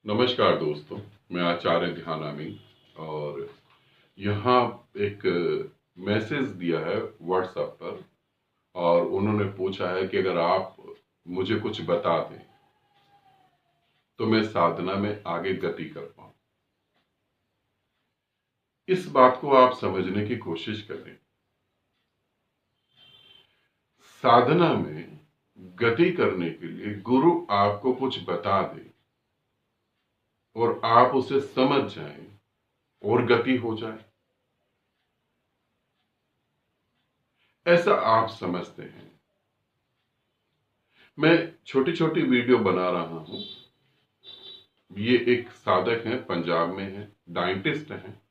नमस्कार दोस्तों, मैं आचार्य ध्यानामी और यहाँ एक मैसेज दिया है व्हाट्सएप पर और उन्होंने पूछा है कि अगर आप मुझे कुछ बता दें तो मैं साधना में आगे गति कर पाऊँ। इस बात को आप समझने की कोशिश करें। साधना में गति करने के लिए गुरु आपको कुछ बता दे और आप उसे समझ जाएं और गति हो जाए, ऐसा आप समझते हैं। मैं छोटी छोटी वीडियो बना रहा हूं। ये एक साधक हैं, पंजाब में हैं, डाइंटिस्ट हैं।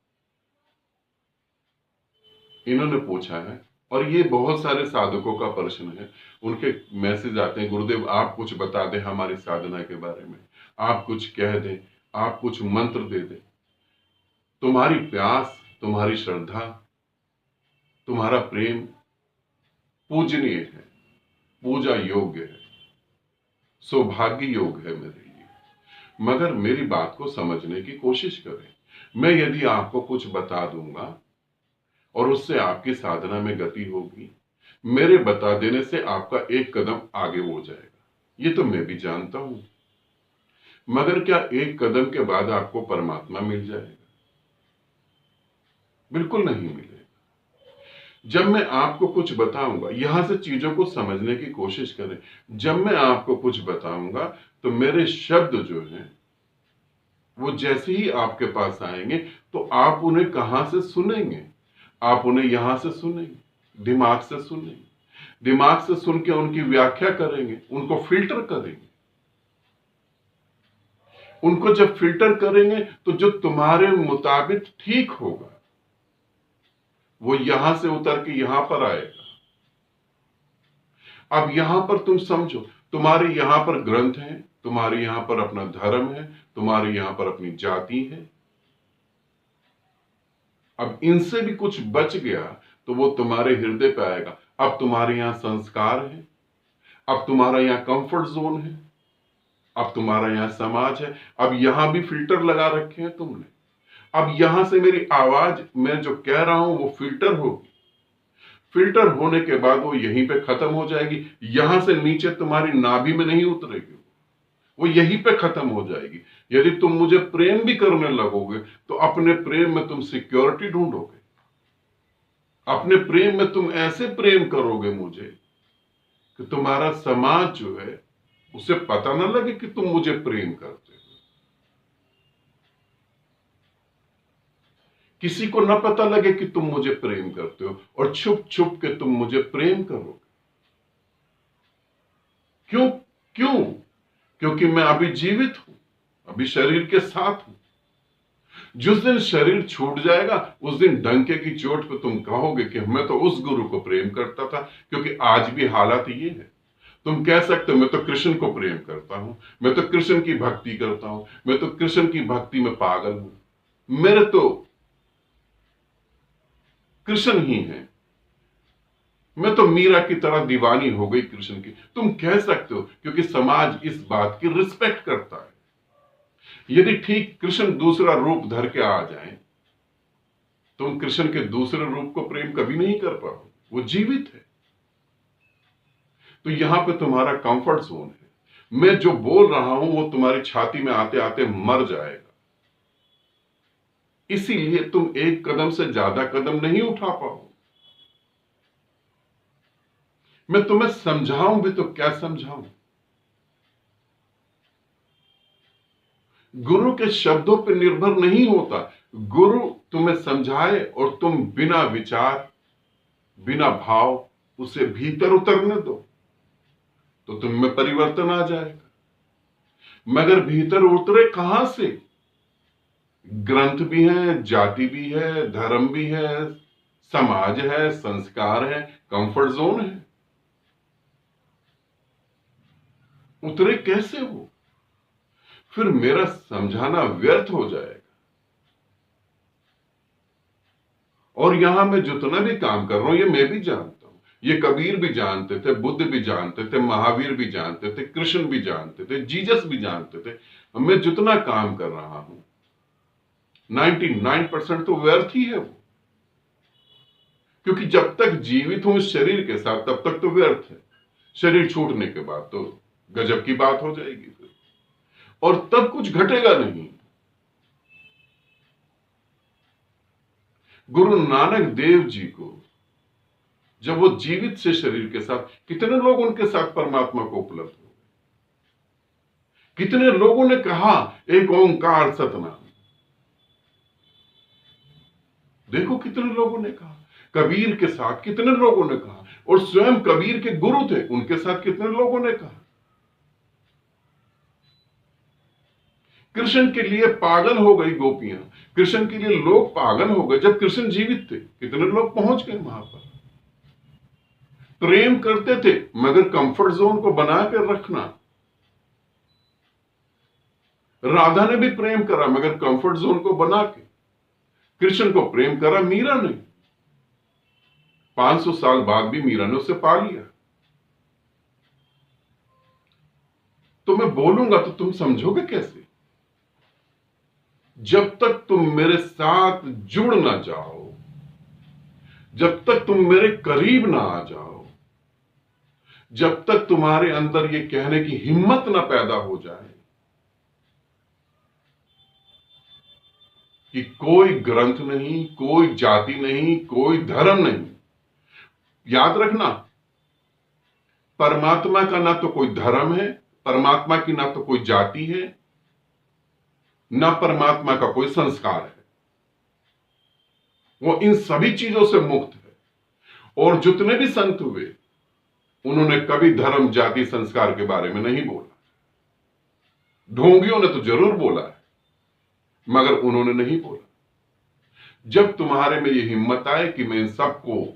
इन्होंने पूछा है और ये बहुत सारे साधकों का प्रश्न है। उनके मैसेज आते हैं, गुरुदेव आप कुछ बता दें हमारी साधना के बारे में, आप कुछ कह दें, आप कुछ मंत्र दे दें। तुम्हारी प्यास, तुम्हारी श्रद्धा, तुम्हारा प्रेम पूजनीय है, पूजा योग्य है, सौभाग्य योग है मेरे लिए। मगर मेरी बात को समझने की कोशिश करें। मैं यदि आपको कुछ बता दूंगा और उससे आपकी साधना में गति होगी, मेरे बता देने से आपका एक कदम आगे हो जाएगा, ये तो मैं भी जानता हूं। मगर क्या एक कदम के बाद आपको परमात्मा मिल जाएगा? बिल्कुल नहीं मिलेगा। जब मैं आपको कुछ बताऊंगा, यहां से चीजों को समझने की कोशिश करें। जब मैं आपको कुछ बताऊंगा तो मेरे शब्द जो हैं वो जैसे ही आपके पास आएंगे तो आप उन्हें कहां से सुनेंगे? आप उन्हें यहां से सुनेंगे, दिमाग से सुनेंगे। दिमाग से सुन के उनकी व्याख्या करेंगे, उनको फिल्टर करेंगे। उनको जब फिल्टर करेंगे तो जो तुम्हारे मुताबिक ठीक होगा वो यहां से उतर के यहां पर आएगा। अब यहां पर तुम समझो, तुम्हारे यहां पर ग्रंथ हैं, तुम्हारे यहां पर अपना धर्म है, तुम्हारे यहां पर अपनी जाति है। अब इनसे भी कुछ बच गया तो वो तुम्हारे हृदय पे आएगा। अब तुम्हारे यहां संस्कार है, अब तुम्हारा यहां कंफर्ट जोन है, अब तुम्हारा यहां समाज है। अब यहां भी फिल्टर लगा रखे हैं तुमने। अब यहां से मेरी आवाज, मैं जो कह रहा हूं वो फिल्टर होगी। फिल्टर होने के बाद वो यहीं पे खत्म हो जाएगी। यहां से नीचे तुम्हारी नाभि में नहीं उतरेगी, वो यहीं पे खत्म हो जाएगी। यदि तुम मुझे प्रेम भी करने लगोगे तो अपने प्रेम में तुम सिक्योरिटी ढूंढोगे। अपने प्रेम में तुम ऐसे प्रेम करोगे मुझे कि तुम्हारा समाज जो है उसे पता ना लगे कि तुम मुझे प्रेम करते हो। किसी को ना पता लगे कि तुम मुझे प्रेम करते हो और छुप छुप के तुम मुझे प्रेम करोगे। क्यों? क्यों? क्योंकि मैं अभी जीवित हूं, अभी शरीर के साथ हूं। जिस दिन शरीर छूट जाएगा उस दिन डंके की चोट पे तुम कहोगे कि मैं तो उस गुरु को प्रेम करता था। क्योंकि आज भी हालत ये है। तुम कह सकते हो मैं तो कृष्ण को प्रेम करता हूं, मैं तो कृष्ण की भक्ति करता हूं, मैं तो कृष्ण की भक्ति में पागल हूं, मेरे तो कृष्ण ही है, मैं तो मीरा की तरह दीवानी हो गई कृष्ण की। तुम कह सकते हो क्योंकि समाज इस बात की रिस्पेक्ट करता है। यदि ठीक कृष्ण दूसरा रूप धर के आ जाए, तुम कृष्ण के दूसरे रूप को प्रेम कभी नहीं कर पाओ, वो जीवित है। तो यहां पे तुम्हारा कंफर्ट जोन है। मैं जो बोल रहा हूं वो तुम्हारी छाती में आते आते मर जाएगा। इसीलिए तुम एक कदम से ज्यादा कदम नहीं उठा पाओ। मैं तुम्हें समझाऊं भी तो क्या समझाऊं? गुरु के शब्दों पर निर्भर नहीं होता। गुरु तुम्हें समझाए और तुम बिना विचार, बिना भाव उसे भीतर उतरने दो तो तुम में परिवर्तन आ जाएगा। मगर भीतर उतरे कहां से? ग्रंथ भी है, जाति भी है, धर्म भी है, समाज है, संस्कार है, कंफर्ट जोन है। उतरे कैसे हो? फिर मेरा समझाना व्यर्थ हो जाएगा। और यहां मैं जितना भी काम कर रहा हूं ये मैं भी जानता हूं। ये कबीर भी जानते थे, बुद्ध भी जानते थे, महावीर भी जानते थे, कृष्ण भी जानते थे, जीसस भी जानते थे। मैं जितना काम कर रहा हूं 99% तो व्यर्थ ही है वो, क्योंकि जब तक जीवित हूं इस शरीर के साथ तब तक तो व्यर्थ है। शरीर छूटने के बाद तो गजब की बात हो जाएगी फिर, और तब कुछ घटेगा नहीं। गुरु नानक देव जी को जब वो जीवित से शरीर के साथ, कितने लोग उनके साथ परमात्मा को उपलब्ध हो, कितने लोगों ने कहा एक ओंकार सतनाम, देखो कितने लोगों ने कहा। कबीर के साथ कितने लोगों ने कहा, और स्वयं कबीर के गुरु थे उनके साथ कितने लोगों ने कहा। कृष्ण के लिए पागल हो गई गोपियां, कृष्ण के लिए लोग पागल हो गए। जब कृष्ण जीवित थे कितने लोग पहुंच गए वहां पर, प्रेम करते थे मगर कंफर्ट जोन को बना कर रखना। राधा ने भी प्रेम करा मगर कंफर्ट जोन को बना के। कृष्ण को प्रेम करा मीरा ने, 500 साल बाद भी मीरा ने उसे पा लिया। तो मैं बोलूंगा तो तुम समझोगे कैसे? जब तक तुम मेरे साथ जुड़ ना जाओ, जब तक तुम मेरे करीब ना आ जाओ, जब तक तुम्हारे अंदर ये कहने की हिम्मत ना पैदा हो जाए कि कोई ग्रंथ नहीं, कोई जाति नहीं, कोई धर्म नहीं। याद रखना, परमात्मा का ना तो कोई धर्म है, परमात्मा की ना तो कोई जाति है, ना परमात्मा का कोई संस्कार है। वो इन सभी चीजों से मुक्त है। और जितने भी संत हुए उन्होंने कभी धर्म, जाति, संस्कार के बारे में नहीं बोला। ढोंगियों ने तो जरूर बोला है मगर उन्होंने नहीं बोला। जब तुम्हारे में ये हिम्मत आए कि मैं इन सबको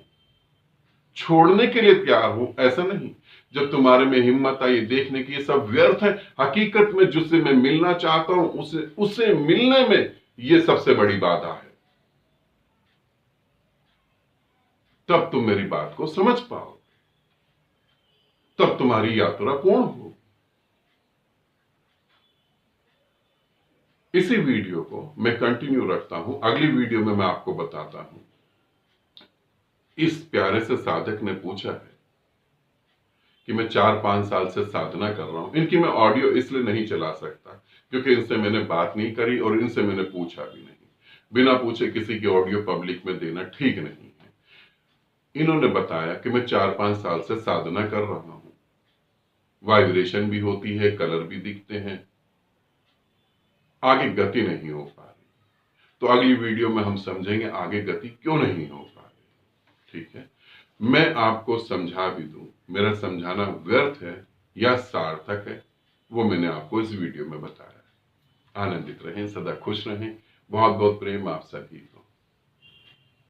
छोड़ने के लिए तैयार हूं, ऐसा नहीं, जब तुम्हारे में हिम्मत आई देखने की ये सब व्यर्थ है, हकीकत में जिससे मैं मिलना चाहता हूं उससे मिलने में ये सबसे बड़ी बाधा है, तब तुम मेरी बात को समझ पाओ, तब तुम्हारी यात्रा पूर्ण हो। इसी वीडियो को मैं कंटिन्यू रखता हूं, अगली वीडियो में मैं आपको बताता हूं। इस प्यारे से साधक ने पूछा है कि मैं 4-5 साल से साधना कर रहा हूं। इनकी मैं ऑडियो इसलिए नहीं चला सकता क्योंकि इनसे मैंने बात नहीं करी और इनसे मैंने पूछा भी नहीं। बिना पूछे किसी की ऑडियो पब्लिक में देना ठीक नहीं है। इन्होंने बताया कि मैं 4-5 साल से साधना कर रहा हूं, वाइब्रेशन भी होती है, कलर भी दिखते हैं, आगे गति नहीं हो पा रही। तो अगली वीडियो में हम समझेंगे आगे गति क्यों नहीं हो पा रही। ठीक है, मैं आपको समझा भी दूं, मेरा समझाना व्यर्थ है या सार्थक है, वो मैंने आपको इस वीडियो में बताया। आनंदित रहें, सदा खुश रहें। बहुत बहुत प्रेम आप सभी को।